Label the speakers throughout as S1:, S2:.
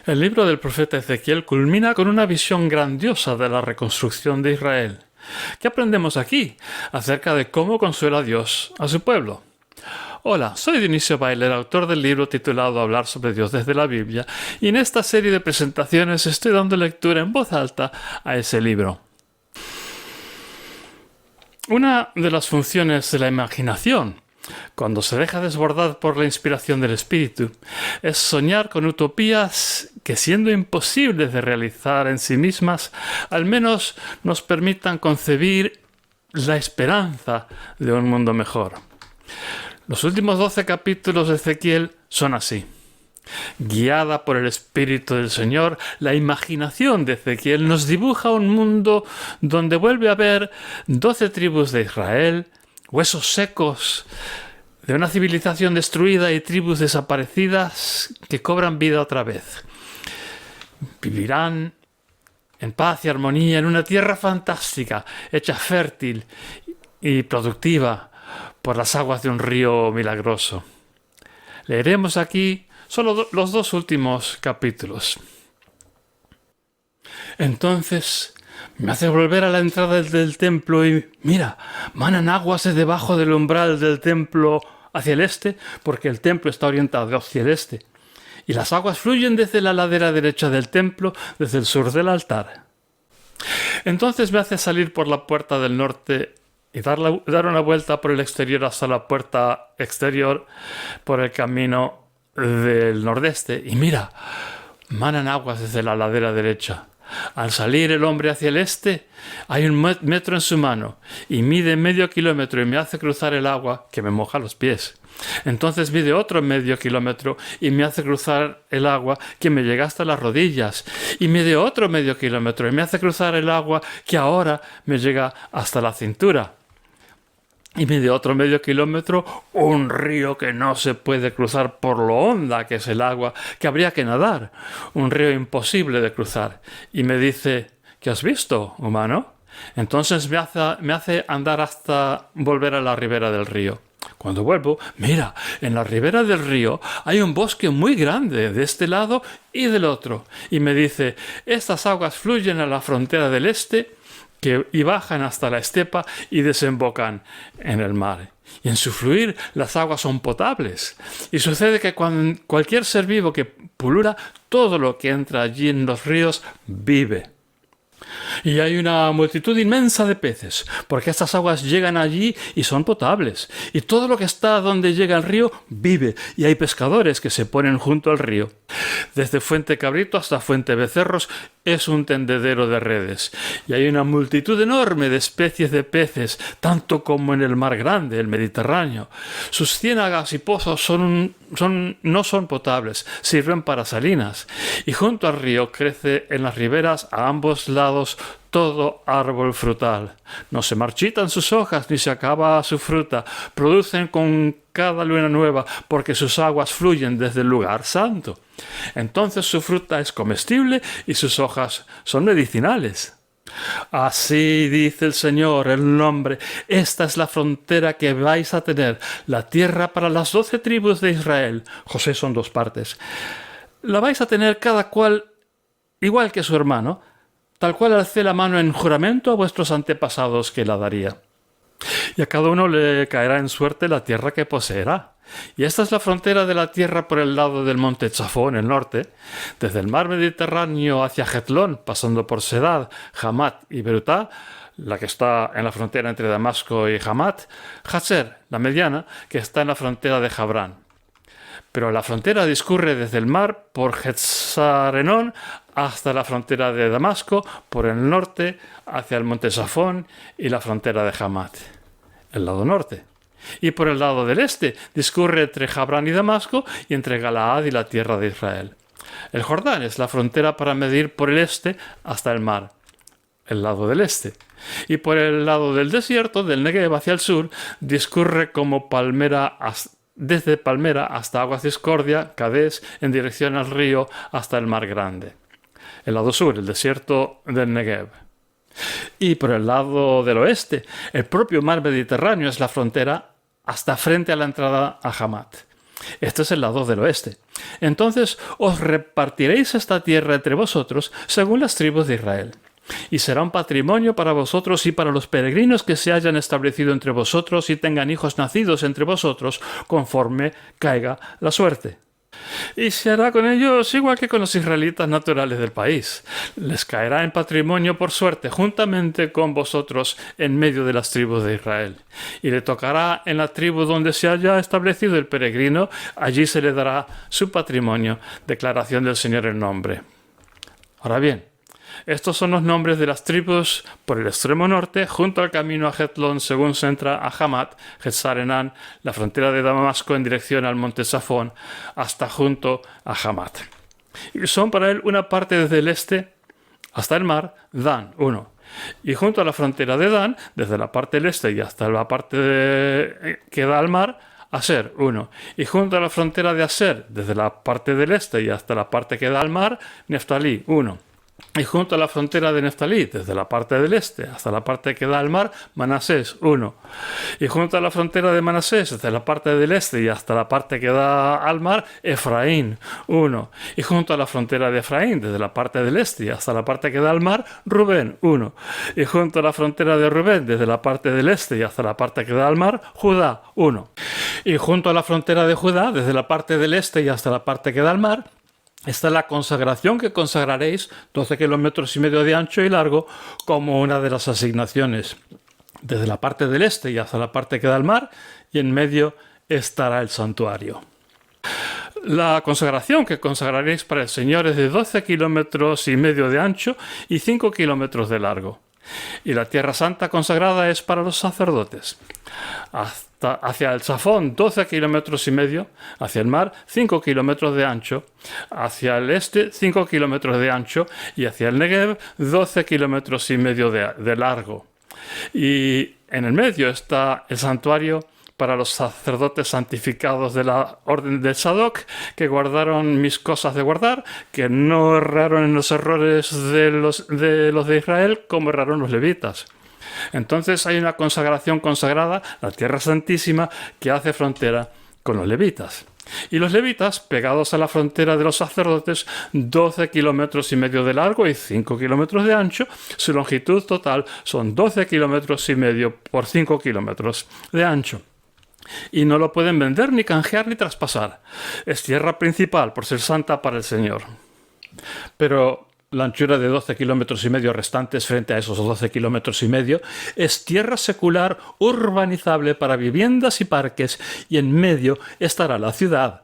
S1: El libro del profeta Ezequiel culmina con una visión grandiosa de la reconstrucción de Israel. ¿Qué aprendemos aquí acerca de cómo consuela Dios a su pueblo? Hola, soy Dionisio Bailer, autor del libro titulado Hablar sobre Dios desde la Biblia, y en esta serie de presentaciones estoy dando lectura en voz alta a ese libro. Una de las funciones de la imaginación, cuando se deja desbordar por la inspiración del espíritu, es soñar con utopías que, siendo imposibles de realizar en sí mismas, al menos nos permitan concebir la esperanza de un mundo mejor. Los últimos 12 capítulos de Ezequiel son así. Guiada por el Espíritu del Señor, la imaginación de Ezequiel nos dibuja un mundo donde vuelve a haber 12 tribus de Israel, huesos secos de una civilización destruida y tribus desaparecidas que cobran vida otra vez. Vivirán en paz y armonía en una tierra fantástica, hecha fértil y productiva por las aguas de un río milagroso. Leeremos aquí solo los dos últimos capítulos. Entonces me hace volver a la entrada del templo y mira, manan aguas de debajo del umbral del templo hacia el este, porque el templo está orientado hacia el este. Y las aguas fluyen desde la ladera derecha del templo, desde el sur del altar. Entonces me hace salir por la puerta del norte y dar una vuelta por el exterior hasta la puerta exterior por el camino del nordeste. Y mira, manan aguas desde la ladera derecha. Al salir el hombre hacia el este, hay un metro en su mano y mide medio kilómetro y me hace cruzar el agua que me moja los pies. Entonces mide otro medio kilómetro y me hace cruzar el agua que me llega hasta las rodillas. Y mide otro medio kilómetro y me hace cruzar el agua que ahora me llega hasta la cintura. Y mide otro medio kilómetro un río que no se puede cruzar por lo honda que es el agua, que habría que nadar. Un río imposible de cruzar. Y me dice, ¿qué has visto, humano? Entonces me hace andar hasta volver a la ribera del río. Cuando vuelvo, mira, en la ribera del río hay un bosque muy grande de este lado y del otro. Y me dice, estas aguas fluyen a la frontera del este y bajan hasta la estepa y desembocan en el mar. Y en su fluir las aguas son potables. Y sucede que cualquier ser vivo que pulula, todo lo que entra allí en los ríos vive. Y hay una multitud inmensa de peces, porque estas aguas llegan allí y son potables. Y todo lo que está donde llega el río vive, y hay pescadores que se ponen junto al río. Desde Fuente Cabrito hasta Fuente Becerros es un tendedero de redes. Y hay una multitud enorme de especies de peces, tanto como en el mar grande, el Mediterráneo. Sus ciénagas y pozos no son potables, sirven para salinas. Y junto al río crece en las riberas a ambos lados todo árbol frutal. No se marchitan sus hojas ni se acaba su fruta. Producen con cada luna nueva porque sus aguas fluyen desde el lugar santo. Entonces su fruta es comestible y sus hojas son medicinales. Así dice el Señor, el nombre. Esta es la frontera que vais a tener, la tierra para las 12 tribus de Israel. José son 2 partes. La vais a tener cada cual igual que su hermano, tal cual alcé la mano en juramento a vuestros antepasados que la daría. Y a cada uno le caerá en suerte la tierra que poseerá. Y esta es la frontera de la tierra por el lado del monte Chafón, el norte, desde el mar Mediterráneo hacia Hetlón, pasando por Sedad, Hamat y Berutá, la que está en la frontera entre Damasco y Hamat, Hatzer, la mediana, que está en la frontera de Jabrán. Pero la frontera discurre desde el mar por Hetzarenón hasta la frontera de Damasco, por el norte hacia el monte Safón y la frontera de Hamat, el lado norte. Y por el lado del este discurre entre Jabrán y Damasco y entre Galaad y la tierra de Israel. El Jordán es la frontera para medir por el este hasta el mar, el lado del este. Y por el lado del desierto, del Negev hacia el sur, discurre como desde Palmera hasta Aguas Discordia, Cadés, en dirección al río hasta el Mar Grande. El lado sur, el desierto del Negev. Y por el lado del oeste, el propio mar Mediterráneo es la frontera hasta frente a la entrada a Hamat. Este es el lado del oeste. Entonces os repartiréis esta tierra entre vosotros según las tribus de Israel. Y será un patrimonio para vosotros y para los peregrinos que se hayan establecido entre vosotros y tengan hijos nacidos entre vosotros, conforme caiga la suerte. Y se hará con ellos igual que con los israelitas naturales del país. Les caerá en patrimonio por suerte, juntamente con vosotros en medio de las tribus de Israel. Y le tocará en la tribu donde se haya establecido el peregrino, allí se le dará su patrimonio. Declaración del Señor en nombre. Ahora bien, estos son los nombres de las tribus por el extremo norte, junto al camino a Hetlón, según se entra a Hamat, Hetzarenán, la frontera de Damasco en dirección al monte Safón, hasta junto a Hamat. Y son para él una parte desde el este hasta el mar, Dan, 1. Y junto a la frontera de Dan, desde la parte del este y hasta la parte que da al mar, Aser, 1. Y junto a la frontera de Aser, desde la parte del este y hasta la parte que da al mar, Neftalí, 1. Y junto a la frontera de Neftalí, desde la parte del este hasta la parte que da al mar, Manasés, 1. Y junto a la frontera de Manasés, desde la parte del este y hasta la parte que da al mar, Efraín, 1. Y junto a la frontera de Efraín, desde la parte del este y hasta la parte que da al mar, Rubén, 1. Y junto a la frontera de Rubén, desde la parte del este y hasta la parte que da al mar, Judá, 1. Y junto a la frontera de Judá, desde la parte del este y hasta la parte que da al mar, esta es la consagración que consagraréis, 12 kilómetros y medio de ancho y largo, como una de las asignaciones. Desde la parte del este y hasta la parte que da al mar, y en medio estará el santuario. La consagración que consagraréis para el Señor es de 12 kilómetros y medio de ancho y 5 kilómetros de largo. Y la tierra santa consagrada es para los sacerdotes. Hacia el Safón 12 kilómetros y medio, hacia el mar 5 kilómetros de ancho, hacia el este 5 kilómetros de ancho y hacia el Negev 12 kilómetros y medio de largo. Y en el medio está el santuario para los sacerdotes santificados de la orden de Sadoc, que guardaron mis cosas de guardar, que no erraron en los errores de los de Israel como erraron los levitas. Entonces hay una consagración consagrada, la tierra santísima, que hace frontera con los levitas. Y los levitas, pegados a la frontera de los sacerdotes, 12 kilómetros y medio de largo y 5 kilómetros de ancho, su longitud total son 12 kilómetros y medio por 5 kilómetros de ancho. Y no lo pueden vender, ni canjear, ni traspasar. Es tierra principal por ser santa para el Señor. Pero la anchura de 12 kilómetros y medio restantes frente a esos 12 kilómetros y medio es tierra secular urbanizable para viviendas y parques, y en medio estará la ciudad.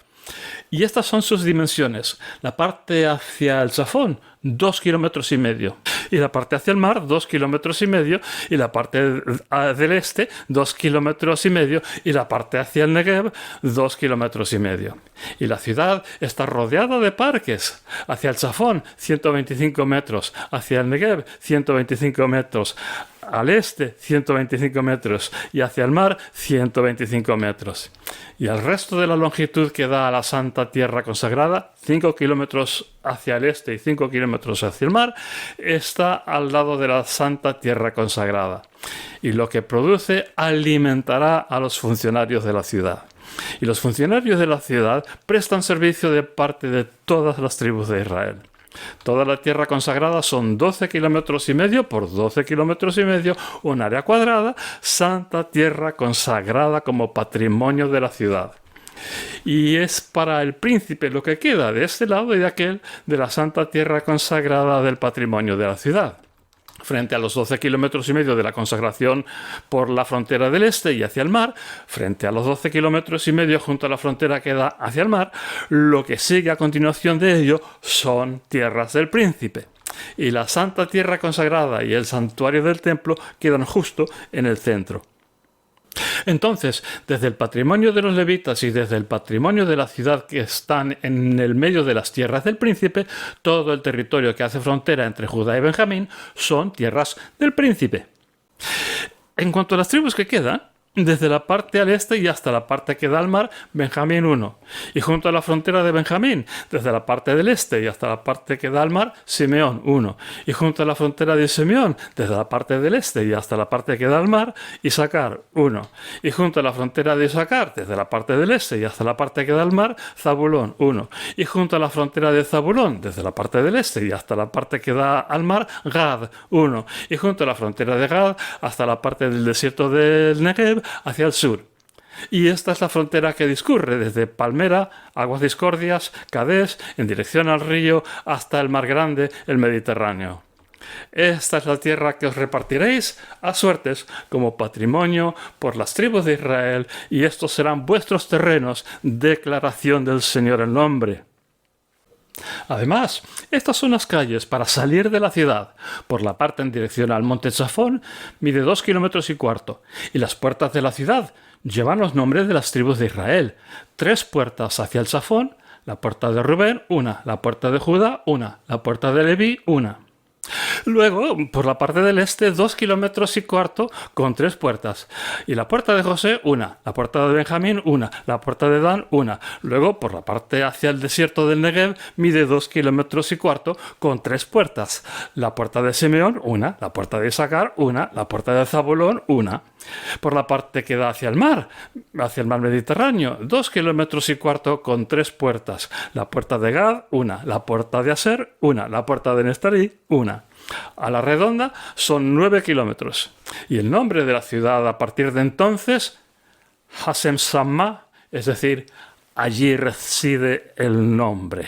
S1: Y estas son sus dimensiones. La parte hacia el Safón, 2 kilómetros y medio. Y la parte hacia el mar, 2 kilómetros y medio. Y la parte del este, 2 kilómetros y medio. Y la parte hacia el Negev, 2 kilómetros y medio. Y la ciudad está rodeada de parques. Hacia el Safón, 125 metros. Hacia el Negev, 125 metros. Al este, 125 metros. Y hacia el mar, 125 metros. Y el resto de la longitud que da a la santa tierra consagrada, 5 kilómetros hacia el este y 5 kilómetros hacia el mar, está al lado de la santa tierra consagrada. Y lo que produce alimentará a los funcionarios de la ciudad. Y los funcionarios de la ciudad prestan servicio de parte de todas las tribus de Israel. Toda la tierra consagrada son 12 kilómetros y medio por 12 kilómetros y medio, un área cuadrada, santa tierra consagrada como patrimonio de la ciudad. Y es para el príncipe lo que queda de este lado y de aquel de la santa tierra consagrada del patrimonio de la ciudad. Frente a los 12 kilómetros y medio de la consagración por la frontera del este y hacia el mar, frente a los 12 kilómetros y medio junto a la frontera que da hacia el mar, lo que sigue a continuación de ello son tierras del príncipe. Y la santa tierra consagrada y el santuario del templo quedan justo en el centro. Entonces, desde el patrimonio de los levitas y desde el patrimonio de la ciudad que están en el medio de las tierras del príncipe, todo el territorio que hace frontera entre Judá y Benjamín son tierras del príncipe. En cuanto a las tribus que quedan, desde la parte al este y hasta la parte que da al mar, Benjamín 1. Y junto a la frontera de Benjamín, desde la parte del este y hasta la parte que da al mar, Simeón 1. Y junto a la frontera de Simeón, desde la parte del este y hasta la parte que da al mar, Isaacar 1. Y junto a la frontera de Isaacar, desde la parte del este y hasta la parte que da al mar, Zabulón 1. Y junto a la frontera de Zabulón, desde la parte del este y hasta la parte que da al mar, Gad 1. Y junto a la frontera de Gad, hasta la parte del desierto del Negev, hacia el sur. Y esta es la frontera que discurre desde Palmera, Aguas Discordias, Cadés, en dirección al río, hasta el Mar Grande, el Mediterráneo. Esta es la tierra que os repartiréis a suertes como patrimonio por las tribus de Israel, y estos serán vuestros terrenos, declaración del Señor el nombre. Además, estas son las calles para salir de la ciudad. Por la parte en dirección al monte Zafón mide 2,25 kilómetros, y las puertas de la ciudad llevan los nombres de las tribus de Israel. 3 puertas hacia el Zafón, la puerta de Rubén, 1, la puerta de Judá, 1, la puerta de Leví, 1. Luego, por la parte del este, 2,25 kilómetros con 3 puertas. Y la puerta de José, 1. La puerta de Benjamín, 1. La puerta de Dan, 1. Luego, por la parte hacia el desierto del Negev, mide 2,25 kilómetros con 3 puertas. La puerta de Simeón, 1. La puerta de Isaacar, 1. La puerta de Zabulón, 1. Por la parte que da hacia el mar Mediterráneo, 2,25 kilómetros con 3 puertas. La puerta de Gad, 1. La puerta de Aser, 1. La puerta de Neftalí, 1. A la redonda son 9 kilómetros. Y el nombre de la ciudad a partir de entonces, Hasem Samma, es decir, allí reside el nombre.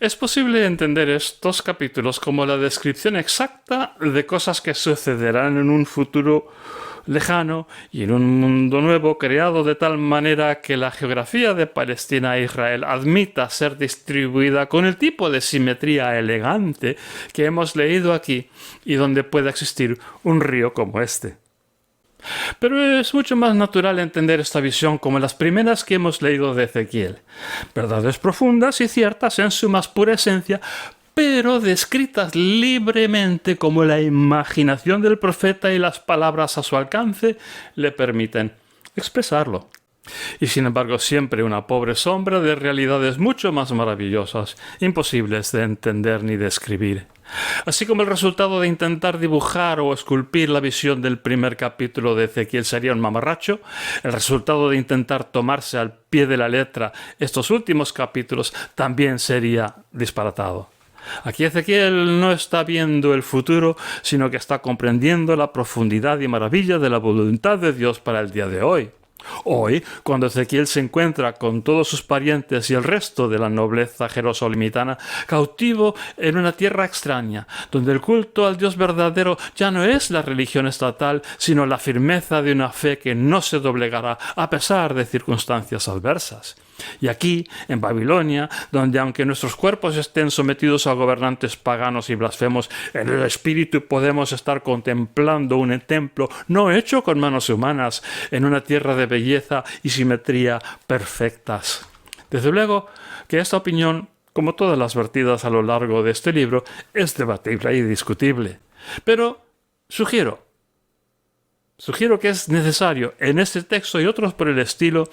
S1: Es posible entender estos capítulos como la descripción exacta de cosas que sucederán en un futuro lejano y en un mundo nuevo creado de tal manera que la geografía de Palestina e Israel admita ser distribuida con el tipo de simetría elegante que hemos leído aquí y donde pueda existir un río como este. Pero es mucho más natural entender esta visión como las primeras que hemos leído de Ezequiel. Verdades profundas y ciertas en su más pura esencia, pero descritas libremente como la imaginación del profeta y las palabras a su alcance le permiten expresarlo. Y sin embargo siempre una pobre sombra de realidades mucho más maravillosas, imposibles de entender ni describir. Así como el resultado de intentar dibujar o esculpir la visión del primer capítulo de Ezequiel sería un mamarracho, el resultado de intentar tomarse al pie de la letra estos últimos capítulos también sería disparatado. Aquí Ezequiel no está viendo el futuro, sino que está comprendiendo la profundidad y maravilla de la voluntad de Dios para el día de hoy. Hoy, cuando Ezequiel se encuentra con todos sus parientes y el resto de la nobleza jerosolimitana cautivo en una tierra extraña, donde el culto al Dios verdadero ya no es la religión estatal, sino la firmeza de una fe que no se doblegará a pesar de circunstancias adversas. Y aquí, en Babilonia, donde aunque nuestros cuerpos estén sometidos a gobernantes paganos y blasfemos, en el espíritu podemos estar contemplando un templo no hecho con manos humanas, en una tierra de belleza y simetría perfectas. Desde luego que esta opinión, como todas las vertidas a lo largo de este libro, es debatible y discutible. Pero sugiero que es necesario, en este texto y otros por el estilo,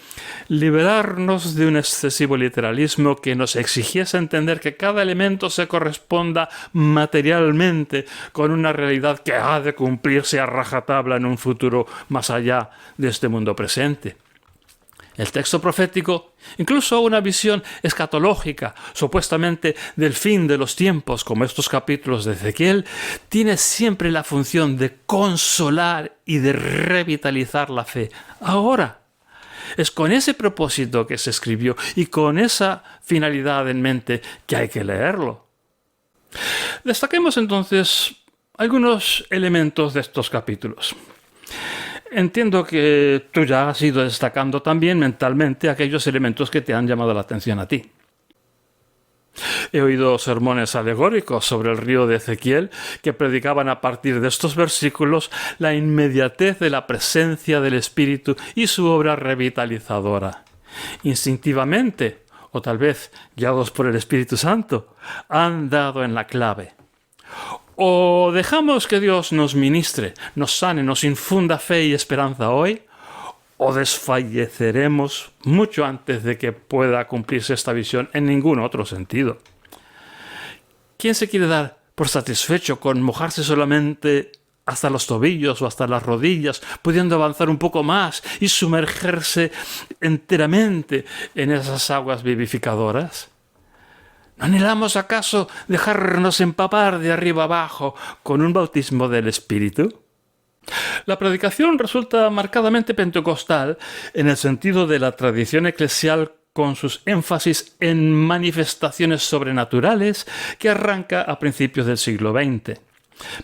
S1: liberarnos de un excesivo literalismo que nos exigiese entender que cada elemento se corresponda materialmente con una realidad que ha de cumplirse a rajatabla en un futuro más allá de este mundo presente. El texto profético, incluso una visión escatológica, supuestamente del fin de los tiempos, como estos capítulos de Ezequiel, tiene siempre la función de consolar y de revitalizar la fe. Ahora, es con ese propósito que se escribió y con esa finalidad en mente que hay que leerlo. Destaquemos entonces algunos elementos de estos capítulos. Entiendo que tú ya has ido destacando también mentalmente aquellos elementos que te han llamado la atención a ti. He oído sermones alegóricos sobre el río de Ezequiel que predicaban a partir de estos versículos la inmediatez de la presencia del Espíritu y su obra revitalizadora. Instintivamente, o tal vez guiados por el Espíritu Santo, han dado en la clave. O dejamos que Dios nos ministre, nos sane, nos infunda fe y esperanza hoy, o desfalleceremos mucho antes de que pueda cumplirse esta visión en ningún otro sentido. ¿Quién se quiere dar por satisfecho con mojarse solamente hasta los tobillos o hasta las rodillas, pudiendo avanzar un poco más y sumergerse enteramente en esas aguas vivificadoras? ¿No anhelamos acaso dejarnos empapar de arriba abajo con un bautismo del Espíritu? La predicación resulta marcadamente pentecostal en el sentido de la tradición eclesial con sus énfasis en manifestaciones sobrenaturales que arranca a principios del siglo XX.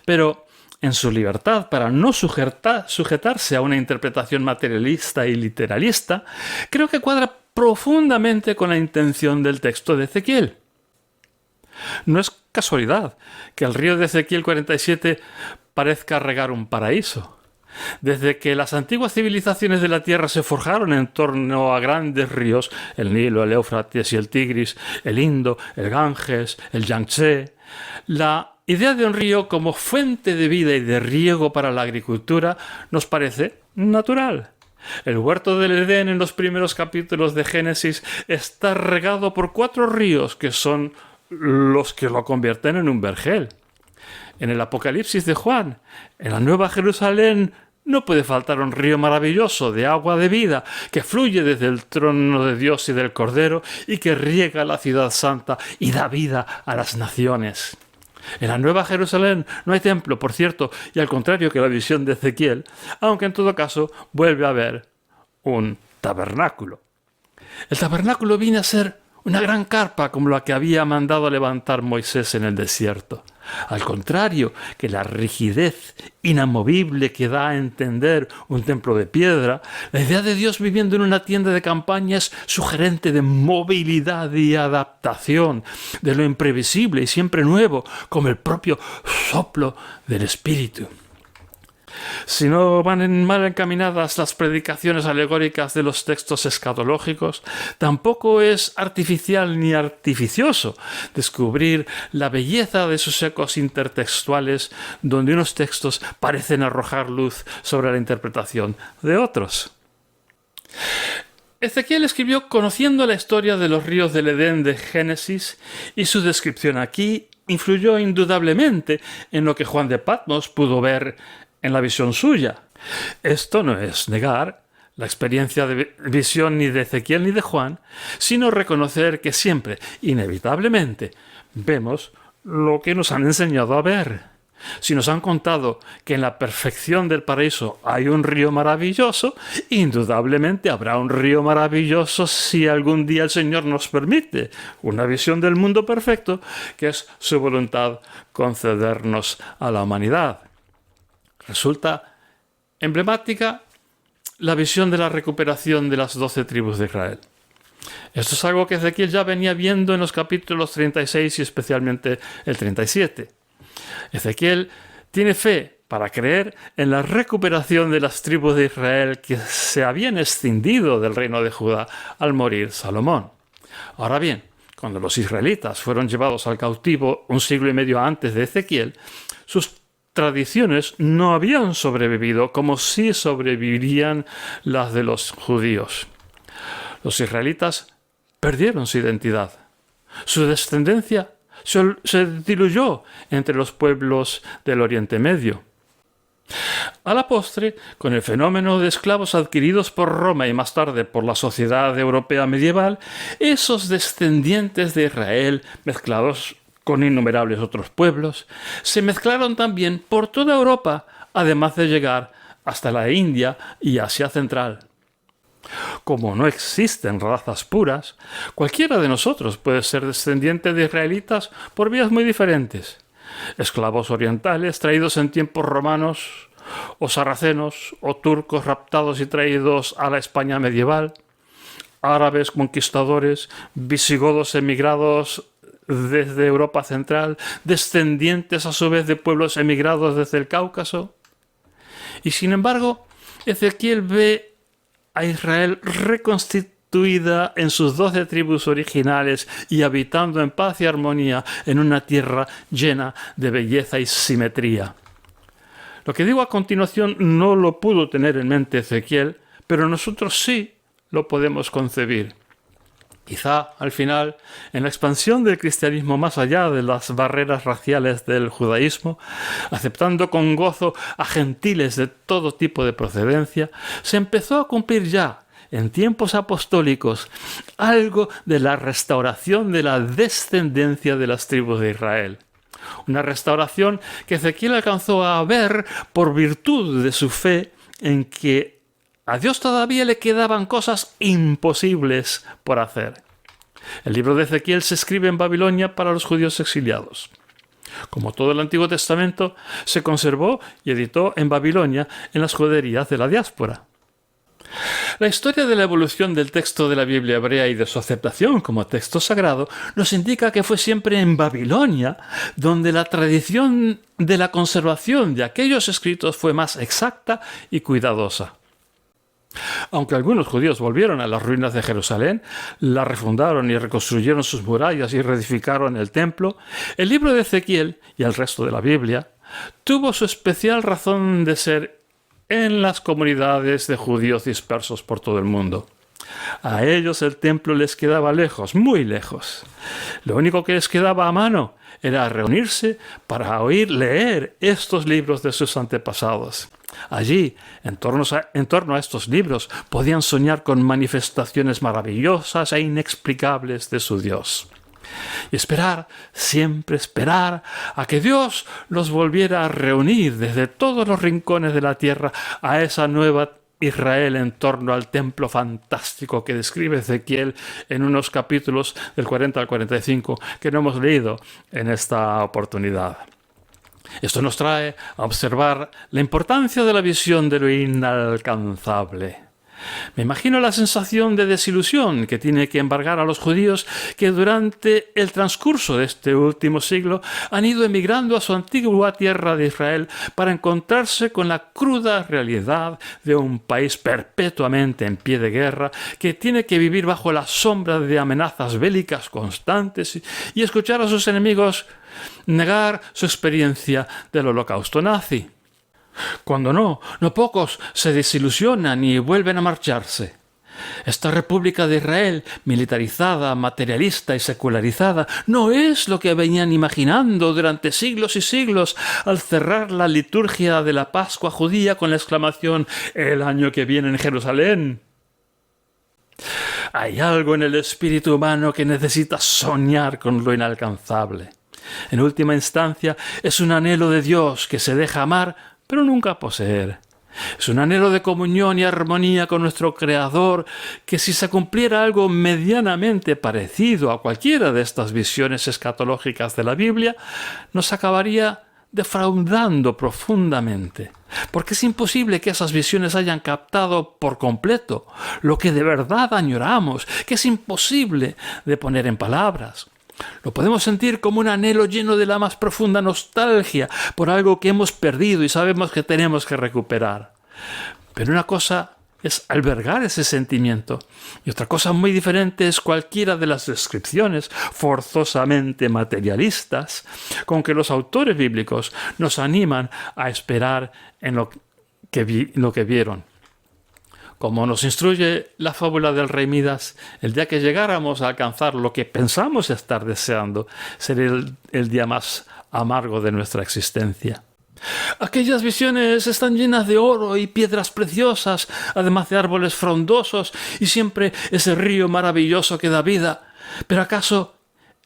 S1: Pero en su libertad para no sujetarse a una interpretación materialista y literalista, creo que cuadra profundamente con la intención del texto de Ezequiel. No es casualidad que el río de Ezequiel 47 parezca regar un paraíso. Desde que las antiguas civilizaciones de la Tierra se forjaron en torno a grandes ríos, el Nilo, el Éufrates y el Tigris, el Indo, el Ganges, el Yangtze, la idea de un río como fuente de vida y de riego para la agricultura nos parece natural. El huerto del Edén en los primeros capítulos de Génesis está regado por 4 ríos que son los que lo convierten en un vergel. En el Apocalipsis de Juan, en la Nueva Jerusalén, no puede faltar un río maravilloso de agua de vida que fluye desde el trono de Dios y del Cordero y que riega la ciudad santa y da vida a las naciones. En la Nueva Jerusalén no hay templo, por cierto, y al contrario que la visión de Ezequiel, aunque en todo caso vuelve a haber un tabernáculo. El tabernáculo viene a ser una gran carpa como la que había mandado levantar Moisés en el desierto. Al contrario que la rigidez inamovible que da a entender un templo de piedra, la idea de Dios viviendo en una tienda de campaña es sugerente de movilidad y adaptación, de lo imprevisible y siempre nuevo, como el propio soplo del Espíritu. Si no van mal encaminadas las predicaciones alegóricas de los textos escatológicos, tampoco es artificial ni artificioso descubrir la belleza de sus ecos intertextuales donde unos textos parecen arrojar luz sobre la interpretación de otros. Ezequiel escribió conociendo la historia de los ríos del Edén de Génesis y su descripción aquí influyó indudablemente en lo que Juan de Patmos pudo ver en la visión suya. Esto no es negar la experiencia de visión ni de Ezequiel ni de Juan, sino reconocer que siempre, inevitablemente, vemos lo que nos han enseñado a ver. Si nos han contado que en la perfección del paraíso hay un río maravilloso, indudablemente habrá un río maravilloso si algún día el Señor nos permite una visión del mundo perfecto, que es su voluntad concedernos a la humanidad. Resulta emblemática la visión de la recuperación de las 12 tribus de Israel. Esto es algo que Ezequiel ya venía viendo en los capítulos 36 y especialmente el 37. Ezequiel tiene fe para creer en la recuperación de las tribus de Israel que se habían escindido del reino de Judá al morir Salomón. Ahora bien, cuando los israelitas fueron llevados al cautivo un siglo y medio antes de Ezequiel, sus tradiciones no habían sobrevivido como sí sobrevivirían las de los judíos. Los israelitas perdieron su identidad. Su descendencia se diluyó entre los pueblos del Oriente Medio. A la postre, con el fenómeno de esclavos adquiridos por Roma y más tarde por la sociedad europea medieval, esos descendientes de Israel, mezclados con innumerables otros pueblos, se mezclaron también por toda Europa, además de llegar hasta la India y Asia Central. Como no existen razas puras, cualquiera de nosotros puede ser descendiente de israelitas por vías muy diferentes. Esclavos orientales traídos en tiempos romanos, o sarracenos, o turcos raptados y traídos a la España medieval, árabes conquistadores, visigodos emigrados desde Europa Central, descendientes a su vez de pueblos emigrados desde el Cáucaso. Y sin embargo, Ezequiel ve a Israel constituida en sus 12 tribus originales y habitando en paz y armonía en una tierra llena de belleza y simetría. Lo que digo a continuación no lo pudo tener en mente Ezequiel, pero nosotros sí lo podemos concebir. Quizá, al final, en la expansión del cristianismo más allá de las barreras raciales del judaísmo, aceptando con gozo a gentiles de todo tipo de procedencia, se empezó a cumplir ya, en tiempos apostólicos, algo de la restauración de la descendencia de las tribus de Israel. Una restauración que Ezequiel alcanzó a ver por virtud de su fe en que a Dios todavía le quedaban cosas imposibles por hacer. El libro de Ezequiel se escribe en Babilonia para los judíos exiliados. Como todo el Antiguo Testamento, se conservó y editó en Babilonia en las juderías de la diáspora. La historia de la evolución del texto de la Biblia hebrea y de su aceptación como texto sagrado nos indica que fue siempre en Babilonia donde la tradición de la conservación de aquellos escritos fue más exacta y cuidadosa. Aunque algunos judíos volvieron a las ruinas de Jerusalén, la refundaron y reconstruyeron sus murallas y reedificaron el templo, el libro de Ezequiel y el resto de la Biblia tuvo su especial razón de ser en las comunidades de judíos dispersos por todo el mundo. A ellos el templo les quedaba lejos, muy lejos. Lo único que les quedaba a mano era reunirse para oír leer estos libros de sus antepasados. Allí, en torno a estos libros, podían soñar con manifestaciones maravillosas e inexplicables de su Dios. Y esperar, siempre esperar, a que Dios los volviera a reunir desde todos los rincones de la tierra a esa nueva Israel en torno al templo fantástico que describe Ezequiel en unos capítulos del 40 al 45 que no hemos leído en esta oportunidad. Esto nos trae a observar la importancia de la visión de lo inalcanzable. Me imagino la sensación de desilusión que tiene que embargar a los judíos que durante el transcurso de este último siglo han ido emigrando a su antigua tierra de Israel para encontrarse con la cruda realidad de un país perpetuamente en pie de guerra que tiene que vivir bajo la sombra de amenazas bélicas constantes y escuchar a sus enemigos negar su experiencia del holocausto nazi. Cuando no pocos se desilusionan y vuelven a marcharse. Esta República de Israel, militarizada, materialista y secularizada, no es lo que venían imaginando durante siglos y siglos al cerrar la liturgia de la Pascua judía con la exclamación «El año que viene en Jerusalén». Hay algo en el espíritu humano que necesita soñar con lo inalcanzable. En última instancia, es un anhelo de Dios que se deja amar pero nunca poseer. Es un anhelo de comunión y armonía con nuestro Creador que si se cumpliera algo medianamente parecido a cualquiera de estas visiones escatológicas de la Biblia, nos acabaría defraudando profundamente, porque es imposible que esas visiones hayan captado por completo lo que de verdad añoramos, que es imposible de poner en palabras. Lo podemos sentir como un anhelo lleno de la más profunda nostalgia por algo que hemos perdido y sabemos que tenemos que recuperar. Pero una cosa es albergar ese sentimiento y otra cosa muy diferente es cualquiera de las descripciones forzosamente materialistas con que los autores bíblicos nos animan a esperar en lo que vieron. Como nos instruye la fábula del rey Midas, el día que llegáramos a alcanzar lo que pensamos estar deseando, sería el día más amargo de nuestra existencia. Aquellas visiones están llenas de oro y piedras preciosas, además de árboles frondosos y siempre ese río maravilloso que da vida. ¿Pero acaso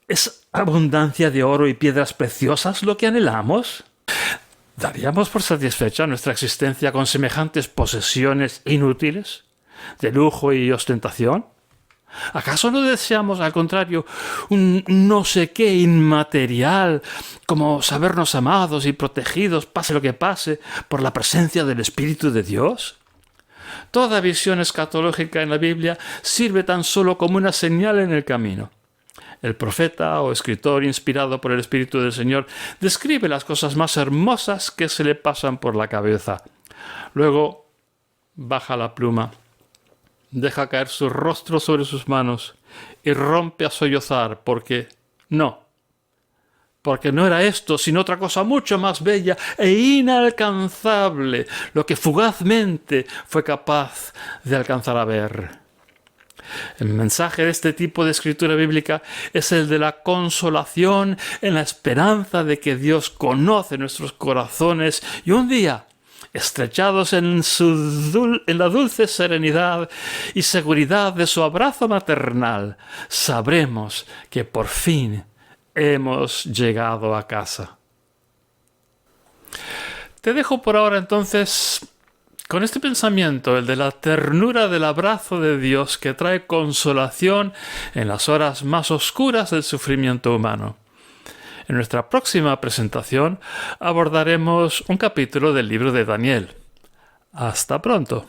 S1: es abundancia de oro y piedras preciosas lo que anhelamos? ¿Daríamos por satisfecha nuestra existencia con semejantes posesiones inútiles, de lujo y ostentación? ¿Acaso no deseamos, al contrario, un no sé qué inmaterial, como sabernos amados y protegidos, pase lo que pase, por la presencia del Espíritu de Dios? Toda visión escatológica en la Biblia sirve tan solo como una señal en el camino. El profeta o escritor inspirado por el Espíritu del Señor describe las cosas más hermosas que se le pasan por la cabeza. Luego baja la pluma, deja caer su rostro sobre sus manos y rompe a sollozar porque no era esto, sino otra cosa mucho más bella e inalcanzable, lo que fugazmente fue capaz de alcanzar a ver. El mensaje de este tipo de escritura bíblica es el de la consolación en la esperanza de que Dios conoce nuestros corazones y un día, estrechados en la dulce serenidad y seguridad de su abrazo maternal, sabremos que por fin hemos llegado a casa. Te dejo por ahora entonces con este pensamiento, el de la ternura del abrazo de Dios que trae consolación en las horas más oscuras del sufrimiento humano. En nuestra próxima presentación abordaremos un capítulo del libro de Daniel. Hasta pronto.